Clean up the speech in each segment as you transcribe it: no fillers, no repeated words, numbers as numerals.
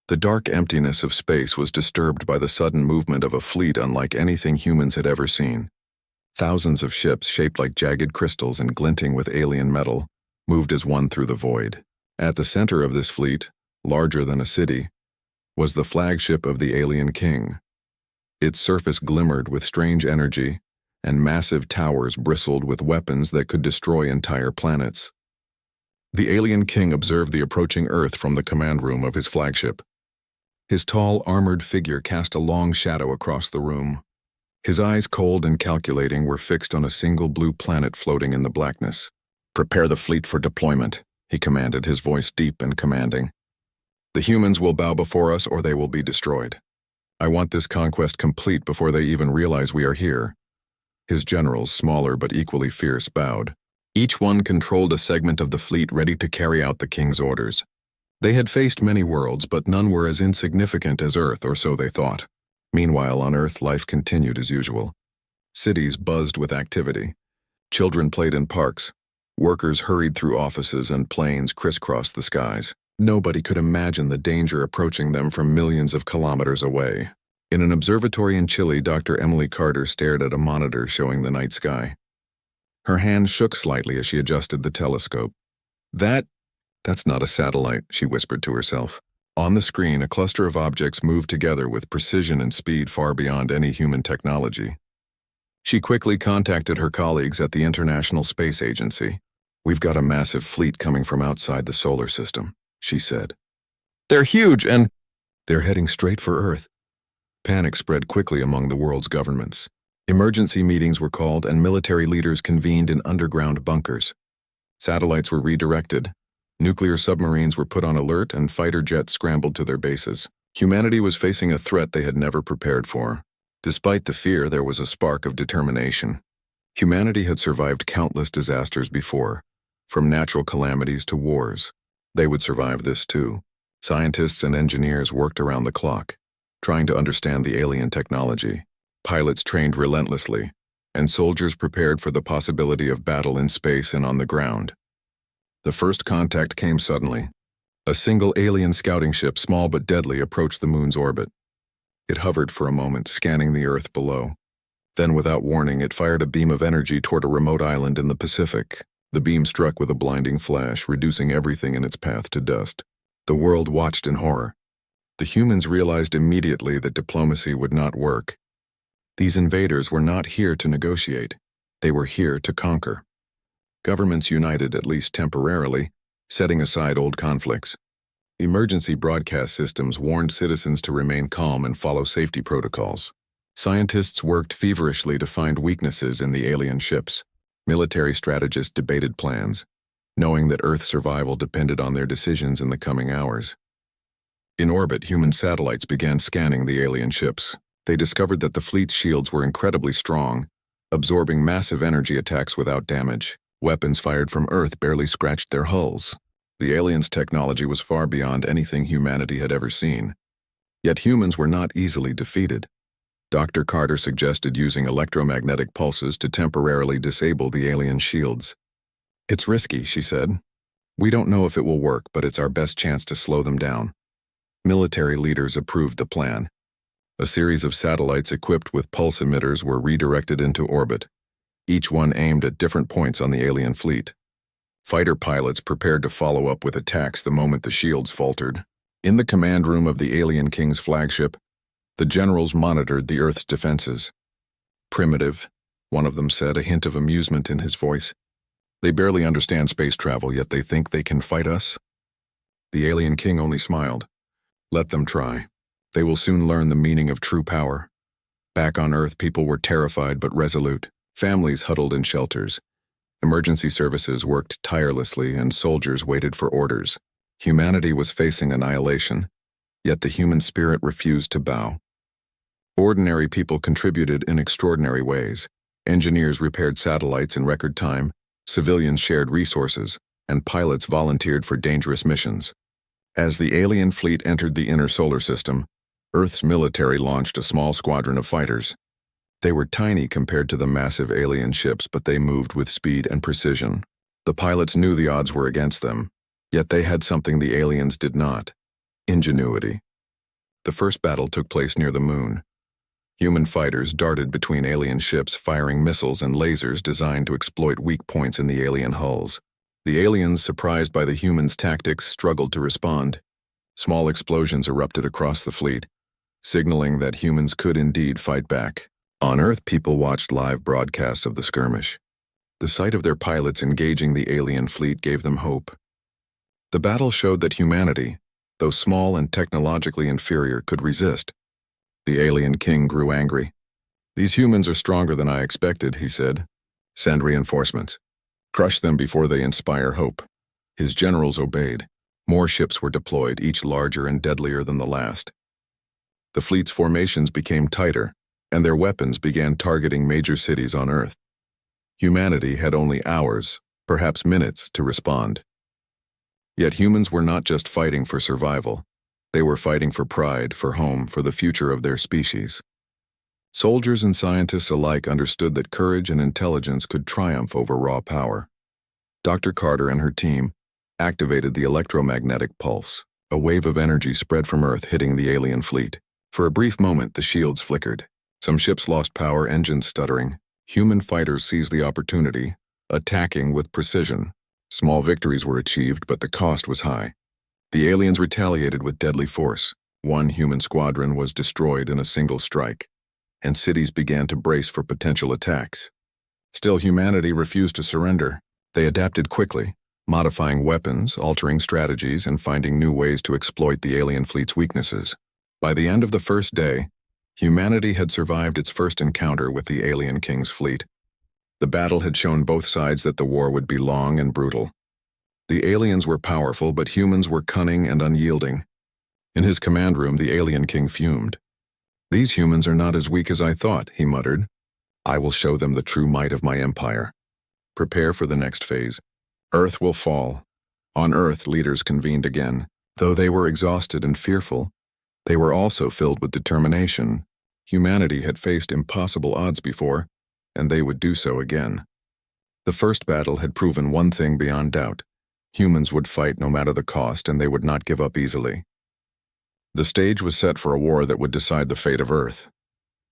The dark emptiness of space was disturbed by the sudden movement of a fleet unlike anything humans had ever seen. Thousands of ships shaped like jagged crystals and glinting with alien metal moved as one through the void. At the center of this fleet, larger than a city, was the flagship of the Alien King. Its surface glimmered with strange energy, and massive towers bristled with weapons that could destroy entire planets. The Alien King observed the approaching Earth from the command room of his flagship. His tall, armored figure cast a long shadow across the room. His eyes, cold and calculating, were fixed on a single blue planet floating in the blackness. "Prepare the fleet for deployment," he commanded, his voice deep and commanding. "The humans will bow before us or they will be destroyed. I want this conquest complete before they even realize we are here." His generals, smaller but equally fierce, bowed. Each one controlled a segment of the fleet ready to carry out the king's orders. They had faced many worlds, but none were as insignificant as Earth, or so they thought. Meanwhile, on Earth, life continued as usual. Cities buzzed with activity. Children played in parks. Workers hurried through offices, and planes crisscrossed the skies. Nobody could imagine the danger approaching them from millions of kilometers away. In an observatory in Chile, Dr. Emily Carter stared at a monitor showing the night sky. Her hand shook slightly as she adjusted the telescope. That's not a satellite," she whispered to herself. On the screen, a cluster of objects moved together with precision and speed far beyond any human technology. She quickly contacted her colleagues at the International Space Agency. "We've got a massive fleet coming from outside the solar system," she said. "They're huge and—" "They're heading straight for Earth." Panic spread quickly among the world's governments. Emergency meetings were called and military leaders convened in underground bunkers. Satellites were redirected. Nuclear submarines were put on alert and fighter jets scrambled to their bases. Humanity was facing a threat they had never prepared for. Despite the fear, there was a spark of determination. Humanity had survived countless disasters before, from natural calamities to wars. They would survive this too. Scientists and engineers worked around the clock, trying to understand the alien technology. Pilots trained relentlessly, and soldiers prepared for the possibility of battle in space and on the ground. The first contact came suddenly. A single alien scouting ship, small but deadly, approached the moon's orbit. It hovered for a moment, scanning the Earth below. Then, without warning, it fired a beam of energy toward a remote island in the Pacific. The beam struck with a blinding flash, reducing everything in its path to dust. The world watched in horror. The humans realized immediately that diplomacy would not work. These invaders were not here to negotiate. They were here to conquer. Governments united, at least temporarily, setting aside old conflicts. Emergency broadcast systems warned citizens to remain calm and follow safety protocols. Scientists worked feverishly to find weaknesses in the alien ships. Military strategists debated plans, knowing that Earth's survival depended on their decisions in the coming hours. In orbit, human satellites began scanning the alien ships. They discovered that the fleet's shields were incredibly strong, absorbing massive energy attacks without damage. Weapons fired from Earth barely scratched their hulls. The aliens' technology was far beyond anything humanity had ever seen. Yet humans were not easily defeated. Dr. Carter suggested using electromagnetic pulses to temporarily disable the alien shields. "It's risky," she said. "We don't know if it will work, but it's our best chance to slow them down." Military leaders approved the plan. A series of satellites equipped with pulse emitters were redirected into orbit, each one aimed at different points on the alien fleet. Fighter pilots prepared to follow up with attacks the moment the shields faltered. In the command room of the Alien King's flagship, the generals monitored the Earth's defenses. "Primitive," one of them said, a hint of amusement in his voice. "They barely understand space travel, yet they think they can fight us?" The Alien King only smiled. "Let them try. They will soon learn the meaning of true power." Back on Earth, people were terrified but resolute. Families huddled in shelters. Emergency services worked tirelessly, and soldiers waited for orders. Humanity was facing annihilation, yet the human spirit refused to bow. Ordinary people contributed in extraordinary ways. Engineers repaired satellites in record time, civilians shared resources, and pilots volunteered for dangerous missions. As the alien fleet entered the inner solar system, Earth's military launched a small squadron of fighters. They were tiny compared to the massive alien ships, but they moved with speed and precision. The pilots knew the odds were against them, yet they had something the aliens did not: ingenuity. The first battle took place near the moon. Human fighters darted between alien ships, firing missiles and lasers designed to exploit weak points in the alien hulls. The aliens, surprised by the humans' tactics, struggled to respond. Small explosions erupted across the fleet, signaling that humans could indeed fight back. On Earth, people watched live broadcasts of the skirmish. The sight of their pilots engaging the alien fleet gave them hope. The battle showed that humanity, though small and technologically inferior, could resist. The alien king grew angry. "These humans are stronger than I expected," he said. "Send reinforcements. Crush them before they inspire hope." His generals obeyed. More ships were deployed, each larger and deadlier than the last. The fleet's formations became tighter, and their weapons began targeting major cities on Earth. Humanity had only hours, perhaps minutes, to respond. Yet humans were not just fighting for survival. They were fighting for pride, for home, for the future of their species. Soldiers and scientists alike understood that courage and intelligence could triumph over raw power. Dr. Carter and her team activated the electromagnetic pulse. A wave of energy spread from Earth, hitting the alien fleet. For a brief moment, the shields flickered. Some ships lost power, engines stuttering. Human fighters seized the opportunity, attacking with precision. Small victories were achieved, but the cost was high. The aliens retaliated with deadly force. One human squadron was destroyed in a single strike, and cities began to brace for potential attacks. Still, humanity refused to surrender. They adapted quickly, modifying weapons, altering strategies, and finding new ways to exploit the alien fleet's weaknesses. By the end of the first day, humanity had survived its first encounter with the alien king's fleet. The battle had shown both sides that the war would be long and brutal. The aliens were powerful, but humans were cunning and unyielding. In his command room, the alien king fumed. "These humans are not as weak as I thought," he muttered. "I will show them the true might of my empire. Prepare for the next phase. Earth will fall." On Earth, leaders convened again. Though they were exhausted and fearful, they were also filled with determination. Humanity had faced impossible odds before, and they would do so again. The first battle had proven one thing beyond doubt. Humans would fight no matter the cost, and they would not give up easily. The stage was set for a war that would decide the fate of Earth.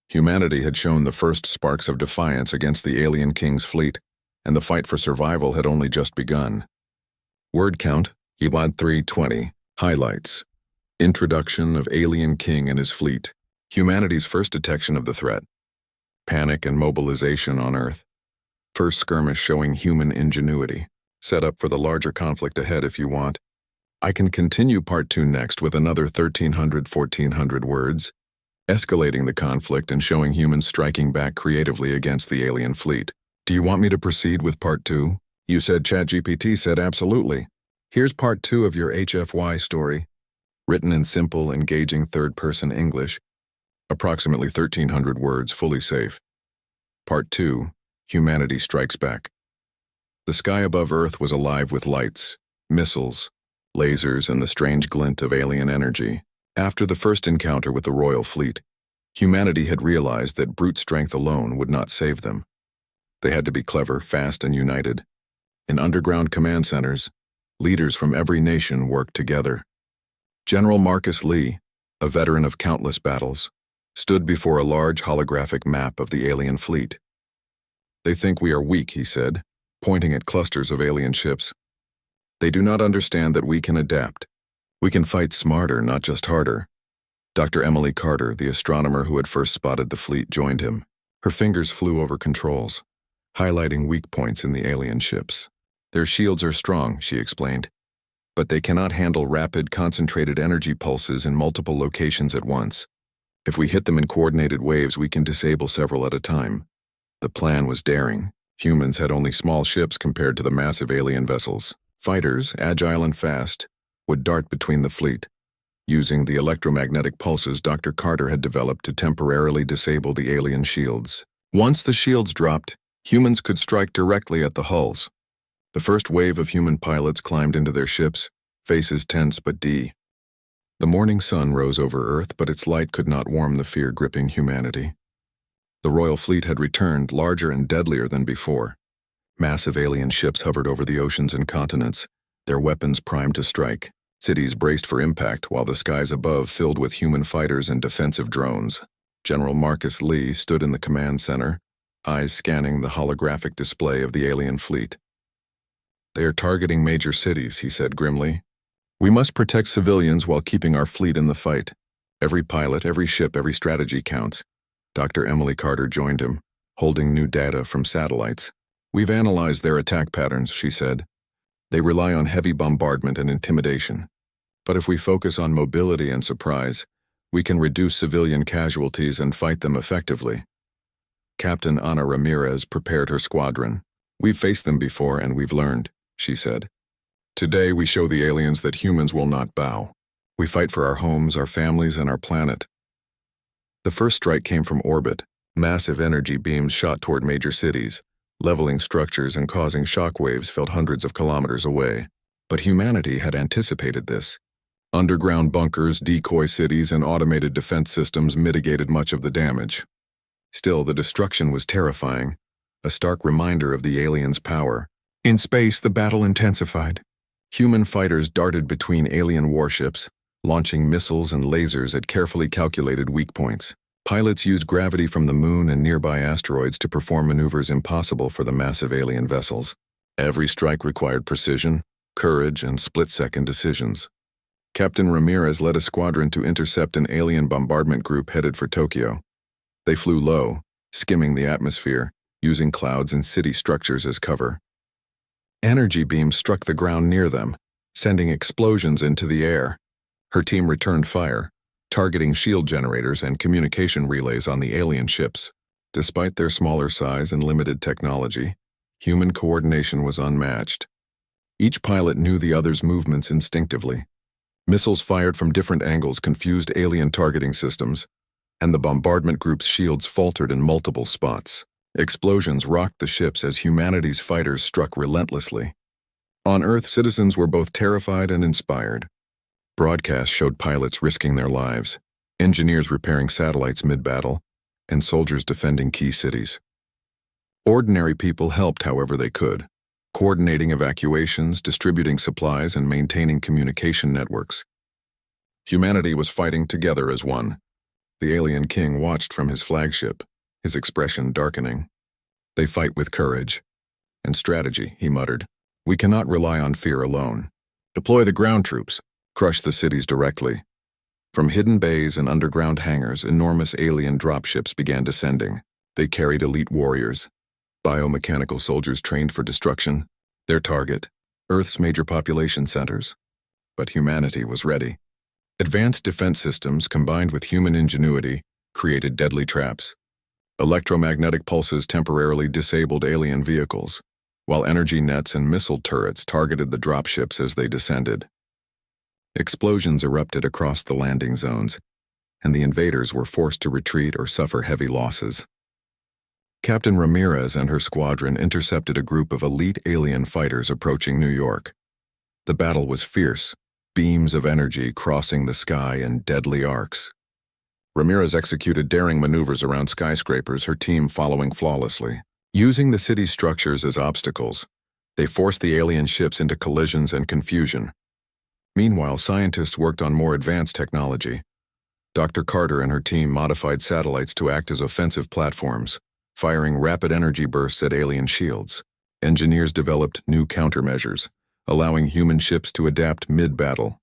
Humanity had shown the first sparks of defiance against the alien king's fleet, and the fight for survival had only just begun. Word count, EWAD 320. Highlights. Introduction of Alien King and his fleet. Humanity's first detection of the threat. Panic and mobilization on Earth. First skirmish showing human ingenuity. Set up for the larger conflict ahead if you want. I can continue part 2 next with another 1,300-1,400 words, escalating the conflict and showing humans striking back creatively against the alien fleet. Do you want me to proceed with part 2? You said ChatGPT said absolutely. Here's part 2 of your HFY story. Written in simple, engaging third-person English. Approximately 1,300 words, fully safe. Part 2, Humanity Strikes Back. The sky above Earth was alive with lights, missiles, lasers, and the strange glint of alien energy. After the first encounter with the Royal Fleet, humanity had realized that brute strength alone would not save them. They had to be clever, fast, and united. In underground command centers, leaders from every nation worked together. General Marcus Lee, a veteran of countless battles, stood before a large holographic map of the alien fleet. "They think we are weak," he said, pointing at clusters of alien ships. "They do not understand that we can adapt. We can fight smarter, not just harder." Dr. Emily Carter, the astronomer who had first spotted the fleet, joined him. Her fingers flew over controls, highlighting weak points in the alien ships. "Their shields are strong," she explained, "but they cannot handle rapid, concentrated energy pulses in multiple locations at once. If we hit them in coordinated waves, we can disable several at a time." The plan was daring. Humans had only small ships compared to the massive alien vessels. Fighters, agile and fast, would dart between the fleet, using the electromagnetic pulses Dr. Carter had developed to temporarily disable the alien shields. Once the shields dropped, humans could strike directly at the hulls. The first wave of human pilots climbed into their ships, faces tense but The morning sun rose over Earth, but its light could not warm the fear gripping humanity. The Royal Fleet had returned, larger and deadlier than before. Massive alien ships hovered over the oceans and continents, their weapons primed to strike. Cities braced for impact while the skies above filled with human fighters and defensive drones. General Marcus Lee stood in the command center, eyes scanning the holographic display of the alien fleet. "They are targeting major cities," he said grimly. "We must protect civilians while keeping our fleet in the fight. Every pilot, every ship, every strategy counts." Dr. Emily Carter joined him, holding new data from satellites. "We've analyzed their attack patterns," she said. "They rely on heavy bombardment and intimidation. But if we focus on mobility and surprise, we can reduce civilian casualties and fight them effectively." Captain Ana Ramirez prepared her squadron. "We've faced them before and we've learned," she said. "Today we show the aliens that humans will not bow. We fight for our homes, our families, and our planet." The first strike came from orbit. Massive energy beams shot toward major cities, leveling structures and causing shockwaves felt hundreds of kilometers away. But humanity had anticipated this. Underground bunkers, decoy cities, and automated defense systems mitigated much of the damage. Still, the destruction was terrifying, a stark reminder of the aliens' power. In space, the battle intensified. Human fighters darted between alien warships, launching missiles and lasers at carefully calculated weak points. Pilots used gravity from the moon and nearby asteroids to perform maneuvers impossible for the massive alien vessels. Every strike required precision, courage, and split-second decisions. Captain Ramirez led a squadron to intercept an alien bombardment group headed for Tokyo. They flew low, skimming the atmosphere, using clouds and city structures as cover. Energy beams struck the ground near them, sending explosions into the air. Her team returned fire, targeting shield generators and communication relays on the alien ships. Despite their smaller size and limited technology, human coordination was unmatched. Each pilot knew the other's movements instinctively. Missiles fired from different angles confused alien targeting systems, and the bombardment group's shields faltered in multiple spots. Explosions rocked the ships as humanity's fighters struck relentlessly. On Earth, citizens were both terrified and inspired. Broadcasts showed pilots risking their lives, engineers repairing satellites mid-battle, and soldiers defending key cities. Ordinary people helped however they could, coordinating evacuations, distributing supplies, and maintaining communication networks. Humanity was fighting together as one. The alien king watched from his flagship, his expression darkening. "They fight with courage and strategy," he muttered. "We cannot rely on fear alone. Deploy the ground troops. Crush the cities directly." From hidden bays and underground hangars, enormous alien dropships began descending. They carried elite warriors, biomechanical soldiers trained for destruction. Their target, Earth's major population centers. But humanity was ready. Advanced defense systems, combined with human ingenuity, created deadly traps. Electromagnetic pulses temporarily disabled alien vehicles, while energy nets and missile turrets targeted the dropships as they descended. Explosions erupted across the landing zones, and the invaders were forced to retreat or suffer heavy losses. Captain Ramirez and her squadron intercepted a group of elite alien fighters approaching New York. The battle was fierce, beams of energy crossing the sky in deadly arcs. Ramirez executed daring maneuvers around skyscrapers, her team following flawlessly. Using the city's structures as obstacles, they forced the alien ships into collisions and confusion. Meanwhile, scientists worked on more advanced technology. Dr. Carter and her team modified satellites to act as offensive platforms, firing rapid energy bursts at alien shields. Engineers developed new countermeasures, allowing human ships to adapt mid-battle.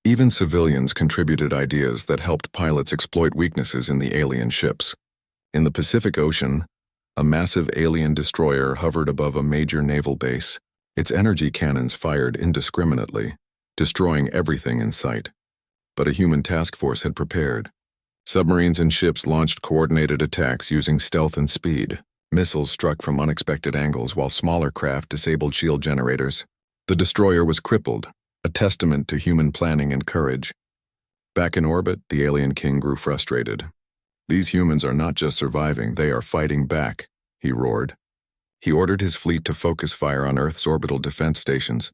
Even civilians contributed ideas that helped pilots exploit weaknesses in the alien ships. In the Pacific Ocean, a massive alien destroyer hovered above a major naval base. Its energy cannons fired indiscriminately, destroying everything in sight. But a human task force had prepared. Submarines and ships launched coordinated attacks using stealth and speed. Missiles struck from unexpected angles while smaller craft disabled shield generators. The destroyer was crippled, a testament to human planning and courage. Back in orbit, the alien king grew frustrated. "These humans are not just surviving, they are fighting back," he roared. He ordered his fleet to focus fire on Earth's orbital defense stations,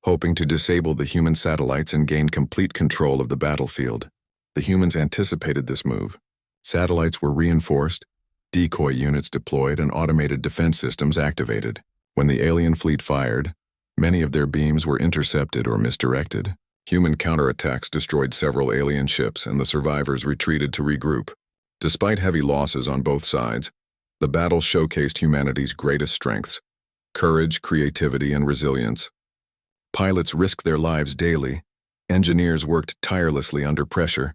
hoping to disable the human satellites and gain complete control of the battlefield. The humans anticipated this move. Satellites were reinforced, decoy units deployed, and automated defense systems activated. When the alien fleet fired, many of their beams were intercepted or misdirected. Human counterattacks destroyed several alien ships, and the survivors retreated to regroup. Despite heavy losses on both sides, the battle showcased humanity's greatest strengths: courage, creativity, and resilience. Pilots risked their lives daily, engineers worked tirelessly under pressure,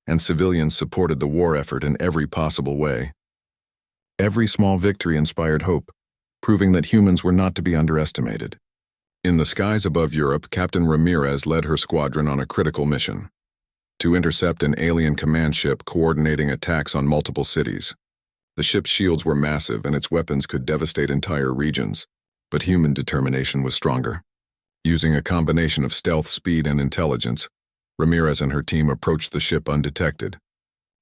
and civilians supported the war effort in every possible way. Every small victory inspired hope, proving that humans were not to be underestimated. In the skies above Europe, Captain Ramirez led her squadron on a critical mission: to intercept an alien command ship coordinating attacks on multiple cities. The ship's shields were massive and its weapons could devastate entire regions, but human determination was stronger. Using a combination of stealth, speed, and intelligence, Ramirez and her team approached the ship undetected.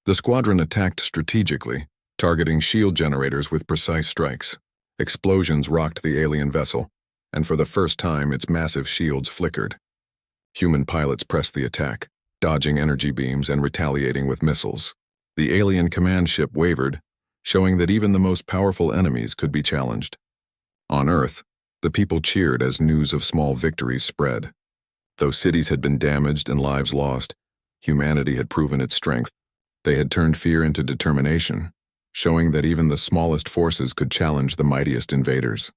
The squadron attacked strategically, targeting shield generators with precise strikes. Explosions rocked the alien vessel, and for the first time its massive shields flickered. Human pilots pressed the attack, dodging energy beams and retaliating with missiles. The alien command ship wavered, showing that even the most powerful enemies could be challenged. On Earth, the people cheered as news of small victories spread. Though cities had been damaged and lives lost, humanity had proven its strength. They had turned fear into determination, showing that even the smallest forces could challenge the mightiest invaders.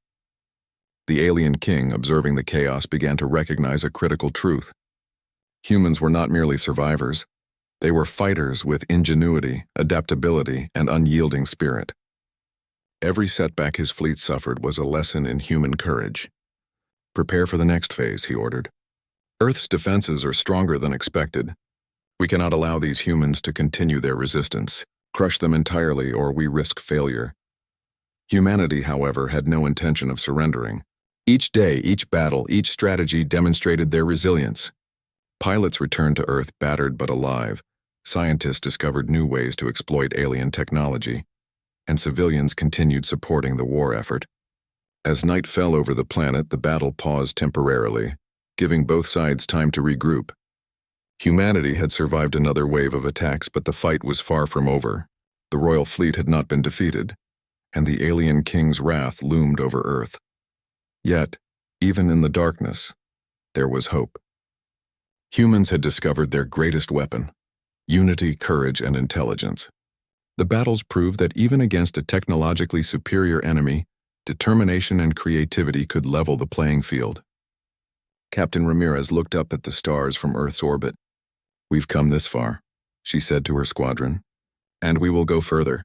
The alien king, observing the chaos, began to recognize a critical truth. Humans were not merely survivors. They were fighters with ingenuity, adaptability, and unyielding spirit. Every setback his fleet suffered was a lesson in human courage. "Prepare for the next phase," he ordered. "Earth's defenses are stronger than expected. We cannot allow these humans to continue their resistance. Crush them entirely, or we risk failure." Humanity, however, had no intention of surrendering. Each day, each battle, each strategy demonstrated their resilience. Pilots returned to Earth battered but alive. Scientists discovered new ways to exploit alien technology, and civilians continued supporting the war effort. As night fell over the planet, the battle paused temporarily, giving both sides time to regroup. Humanity had survived another wave of attacks, but the fight was far from over. The royal fleet had not been defeated, and the alien king's wrath loomed over Earth. Yet, even in the darkness, there was hope. Humans had discovered their greatest weapon: unity, courage, and intelligence. The battles proved that even against a technologically superior enemy, determination and creativity could level the playing field. Captain Ramirez looked up at the stars from Earth's orbit. "We've come this far," she said to her squadron, "and we will go further.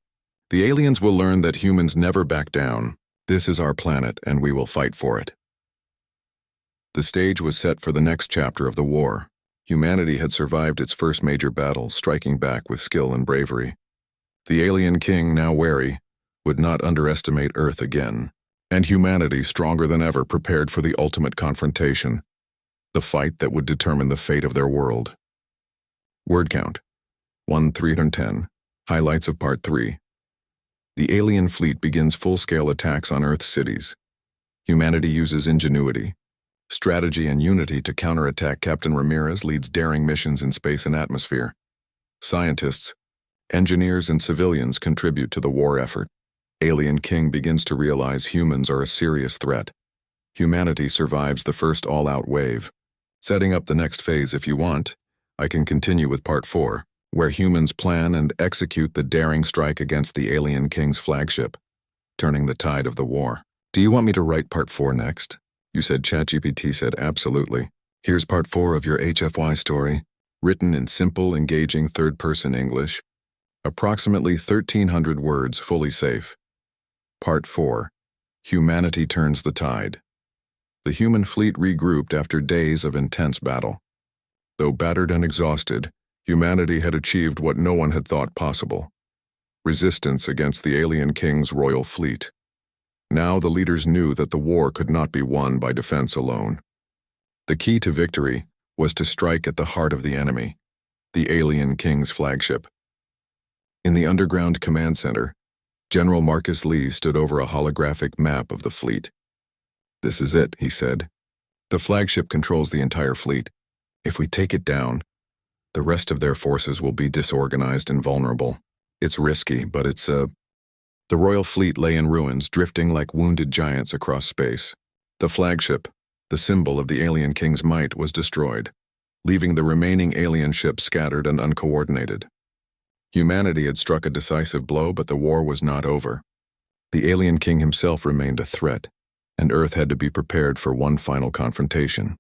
The aliens will learn that humans never back down. This is our planet, and we will fight for it." The stage was set for the next chapter of the war. Humanity had survived its first major battle, striking back with skill and bravery. The alien king, now wary, would not underestimate Earth again, and humanity, stronger than ever, prepared for the ultimate confrontation, the fight that would determine the fate of their world. Word count: 1,310. Highlights of Part 3. The alien fleet begins full-scale attacks on Earth's cities. Humanity uses ingenuity, strategy, and unity to counterattack. Captain Ramirez leads daring missions in space and atmosphere. Scientists, engineers, and civilians contribute to the war effort. Alien King begins to realize humans are a serious threat. Humanity survives the first all-out wave. Setting up the next phase if you want, I can continue with Part 4, where humans plan and execute the daring strike against the Alien King's flagship, turning the tide of the war. "Do you want me to write Part 4 next?" You said. ChatGPT said, "Absolutely. Here's Part 4 of your HFY story, written in simple, engaging third-person English. Approximately 1,300 words, fully safe. Part 4. Humanity turns the tide. The human fleet regrouped after days of intense battle. Though battered and exhausted, humanity had achieved what no one had thought possible: resistance against the Alien King's royal fleet. Now the leaders knew that the war could not be won by defense alone. The key to victory was to strike at the heart of the enemy, the Alien King's flagship. In the underground command center, General Marcus Lee stood over a holographic map of the fleet. "This is it," he said. "The flagship controls the entire fleet. If we take it down, the rest of their forces will be disorganized and vulnerable. It's risky, but it's The royal fleet lay in ruins, drifting like wounded giants across space. The flagship, the symbol of the Alien King's might, was destroyed. leaving the remaining alien ships scattered and uncoordinated. Humanity had struck a decisive blow, but the war was not over. The alien king himself remained a threat, and Earth had to be prepared for one final confrontation.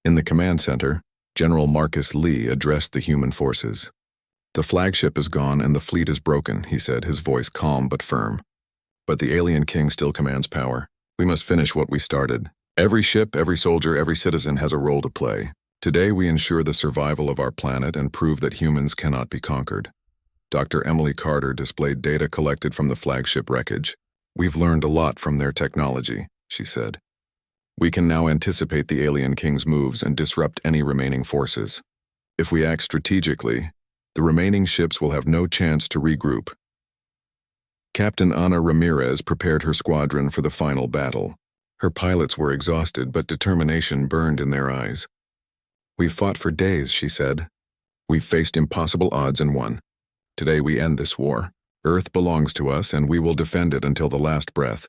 In the command center, General Marcus Lee addressed the human forces. "The flagship is gone and the fleet is broken," he said, his voice calm but firm. "But the alien king still commands power. We must finish what we started. Every ship, every soldier, every citizen has a role to play. Today we ensure the survival of our planet and prove that humans cannot be conquered." Dr. Emily Carter displayed data collected from the flagship wreckage. "We've learned a lot from their technology," she said. "We can now anticipate the alien king's moves and disrupt any remaining forces. If we act strategically, the remaining ships will have no chance to regroup." Captain Ana Ramirez prepared her squadron for the final battle. Her pilots were exhausted, but determination burned in their eyes. "We've fought for days," she said. "We've faced impossible odds and won. Today we end this war. Earth belongs to us, and we will defend it until the last breath."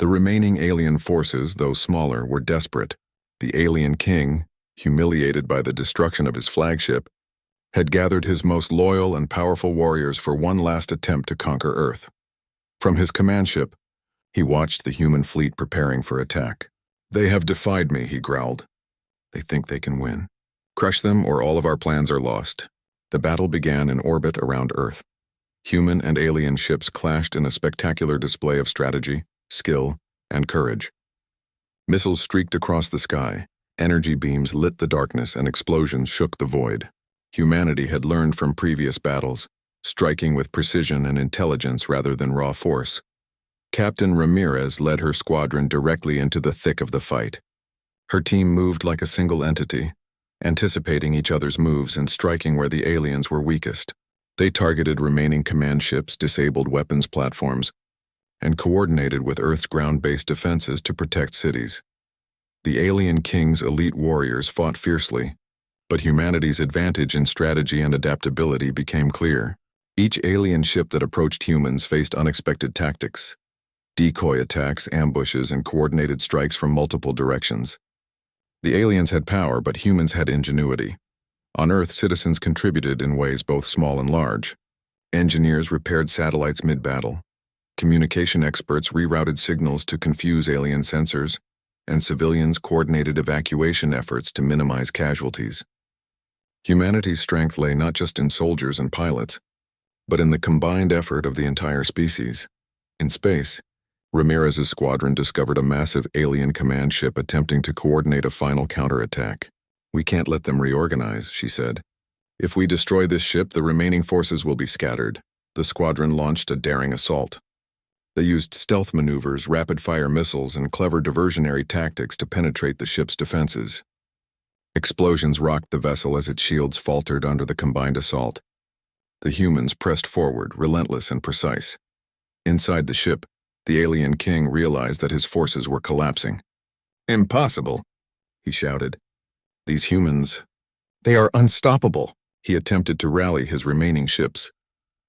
The remaining alien forces, though smaller, were desperate. The alien king, humiliated by the destruction of his flagship, had gathered his most loyal and powerful warriors for one last attempt to conquer Earth. From his command ship, he watched the human fleet preparing for attack. "They have defied me," he growled. "They think they can win. Crush them or all of our plans are lost." The battle began in orbit around Earth. Human and alien ships clashed in a spectacular display of strategy, skill, and courage. Missiles streaked across the sky, energy beams lit the darkness, and explosions shook the void. Humanity had learned from previous battles, striking with precision and intelligence rather than raw force. Captain Ramirez led her squadron directly into the thick of the fight. Her team moved like a single entity, anticipating each other's moves and striking where the aliens were weakest. They targeted remaining command ships, disabled weapons platforms, and coordinated with Earth's ground-based defenses to protect cities. The alien king's elite warriors fought fiercely, but humanity's advantage in strategy and adaptability became clear. Each alien ship that approached humans faced unexpected tactics: decoy attacks, ambushes, and coordinated strikes from multiple directions. The aliens had power, but humans had ingenuity. On Earth, citizens contributed in ways both small and large. Engineers repaired satellites mid-battle. Communication experts rerouted signals to confuse alien sensors, and civilians coordinated evacuation efforts to minimize casualties. Humanity's strength lay not just in soldiers and pilots, but in the combined effort of the entire species. In space, Ramirez's squadron discovered a massive alien command ship attempting to coordinate a final counterattack. "We can't let them reorganize," she said. "If we destroy this ship, the remaining forces will be scattered." The squadron launched a daring assault. They used stealth maneuvers, rapid-fire missiles, and clever diversionary tactics to penetrate the ship's defenses. Explosions rocked the vessel as its shields faltered under the combined assault. The humans pressed forward, relentless and precise. Inside the ship, the alien king realized that his forces were collapsing. "Impossible," he shouted. "These humans, they are unstoppable." He attempted to rally his remaining ships,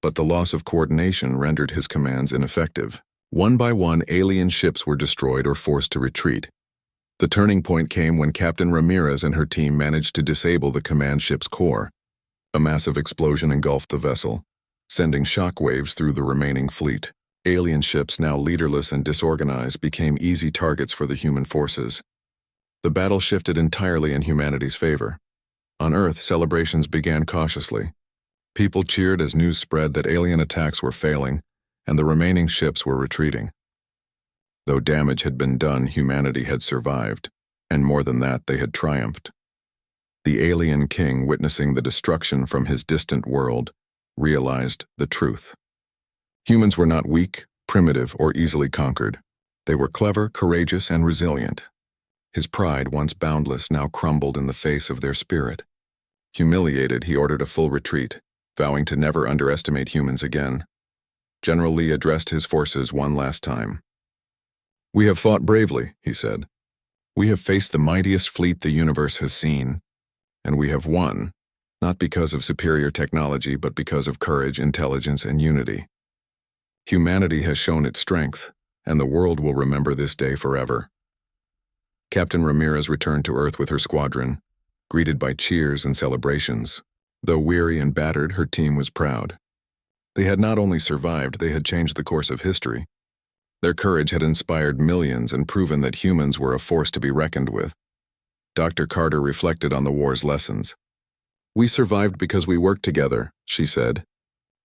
but the loss of coordination rendered his commands ineffective. One by one, alien ships were destroyed or forced to retreat. The turning point came when Captain Ramirez and her team managed to disable the command ship's core. A massive explosion engulfed the vessel, sending shockwaves through the remaining fleet. Alien ships, now leaderless and disorganized, became easy targets for the human forces. The battle shifted entirely in humanity's favor. On Earth, celebrations began cautiously. People cheered as news spread that alien attacks were failing, and the remaining ships were retreating. Though damage had been done, humanity had survived, and more than that, they had triumphed. The alien king, witnessing the destruction from his distant world, realized the truth. Humans were not weak, primitive, or easily conquered. They were clever, courageous, and resilient. His pride, once boundless, now crumbled in the face of their spirit. Humiliated, he ordered a full retreat, vowing to never underestimate humans again. General Lee addressed his forces one last time. "We have fought bravely," he said. "We have faced the mightiest fleet the universe has seen, and we have won, not because of superior technology, but because of courage, intelligence, and unity. Humanity has shown its strength, and the world will remember this day forever." Captain Ramirez returned to Earth with her squadron, greeted by cheers and celebrations. Though weary and battered, her team was proud. They had not only survived, they had changed the course of history. Their courage had inspired millions and proven that humans were a force to be reckoned with. Dr. Carter reflected on the war's lessons. "We survived because we worked together," she said.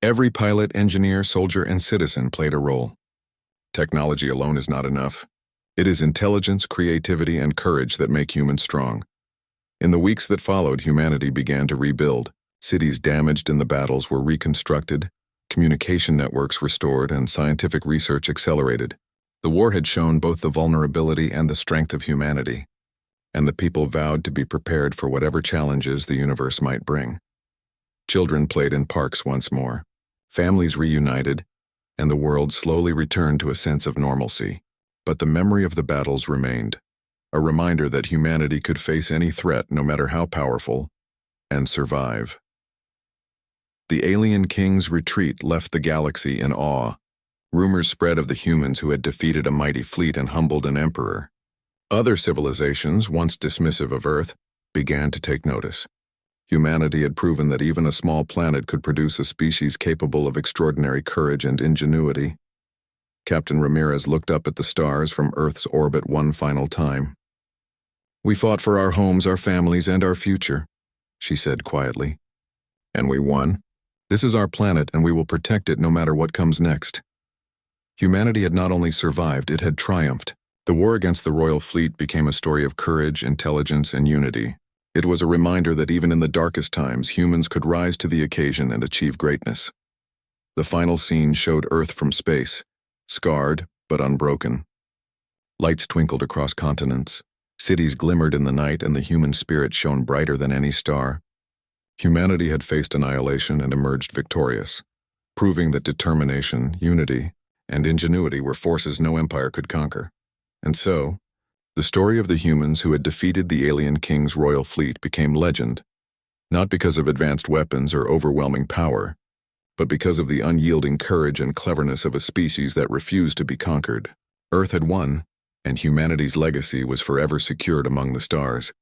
"Every pilot, engineer, soldier, and citizen played a role. Technology alone is not enough. It is intelligence, creativity, and courage that make humans strong." In the weeks that followed, humanity began to rebuild. Cities damaged in the battles were reconstructed, communication networks restored, and scientific research accelerated. The war had shown both the vulnerability and the strength of humanity, and the people vowed to be prepared for whatever challenges the universe might bring. Children played in parks once more. Families reunited, and the world slowly returned to a sense of normalcy. But the memory of the battles remained, a reminder that humanity could face any threat, no matter how powerful, and survive. The alien king's retreat left the galaxy in awe. Rumors spread of the humans who had defeated a mighty fleet and humbled an emperor. Other civilizations, once dismissive of Earth, began to take notice. Humanity had proven that even a small planet could produce a species capable of extraordinary courage and ingenuity. Captain Ramirez looked up at the stars from Earth's orbit one final time. "We fought for our homes, our families, and our future," she said quietly. "And we won. This is our planet, and we will protect it no matter what comes next." Humanity had not only survived, it had triumphed. The war against the royal fleet became a story of courage, intelligence, and unity. It was a reminder that even in the darkest times, humans could rise to the occasion and achieve greatness. The final scene showed Earth from space, scarred but unbroken. Lights twinkled across continents. Cities glimmered in the night, and the human spirit shone brighter than any star. Humanity had faced annihilation and emerged victorious, proving that determination, unity, and ingenuity were forces no empire could conquer. And so, the story of the humans who had defeated the alien king's royal fleet became legend, not because of advanced weapons or overwhelming power, but because of the unyielding courage and cleverness of a species that refused to be conquered. Earth had won, and humanity's legacy was forever secured among the stars.